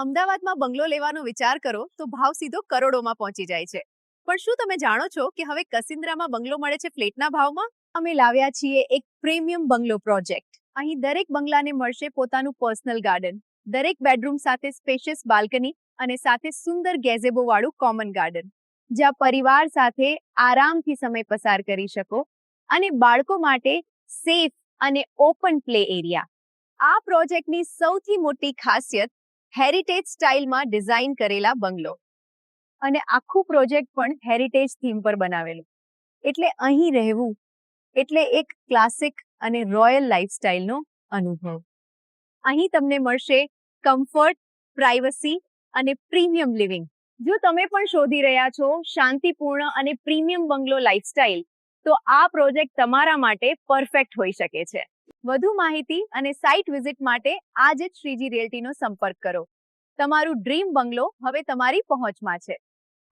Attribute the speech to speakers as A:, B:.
A: અમદાવાદમાં બંગલો લેવાનો વિચાર કરો તો ભાવ સીધો કરોડોમાં પહોંચી જાય છે. પણ શું તમે જાણો છો કે હવે કસિન્દ્રામાં બંગલો મળે છે ફ્લેટના ભાવમાં? અમે લાવ્યા છીએ એક પ્રીમિયમ બંગલો પ્રોજેક્ટ. અહીં દરેક બંગલાને મળશે પોતાનું પર્સનલ ગાર્ડન, દરેક બેડરૂમ સાથે સ્પેશિયસ બાલ્કની અને સાથે સુંદર ગેઝેબો વાળું કોમન ગાર્ડન, જ્યાં પરિવાર સાથે આરામથી સમય પસાર કરી શકો અને બાળકો માટે સેફ અને ઓપન પ્લે એરિયા. આ પ્રોજેક્ટની સૌથી મોટી ખાસિયત હેરિટેજ સ્ટાઇલમાં ડિઝાઇન કરેલા બંગલો અને આખું પ્રોજેક્ટ પણ હેરિટેજ થીમ પર બનાવેલું. એટલે અહીં રહેવું એટલે એક ક્લાસિક અને રોયલ લાઇફસ્ટાઇલનો અનુભવ. અહીં તમને મળશે કમ્ફર્ટ, પ્રાઇવસી અને પ્રીમિયમ લિવિંગ. જો તમે પણ શોધી રહ્યા છો શાંતિપૂર્ણ અને પ્રીમિયમ બંગલો લાઇફસ્ટાઇલ, તો આ પ્રોજેક્ટ તમારા માટે પરફેક્ટ હોઈ શકે છે. વધુ માહિતી અને સાઇટ વિઝિટ માટે આજે જ શ્રીજી રિયલ્ટીનો સંપર્ક કરો. તમારું ડ્રીમ બંગલો હવે તમારી પહોંચમાં છે.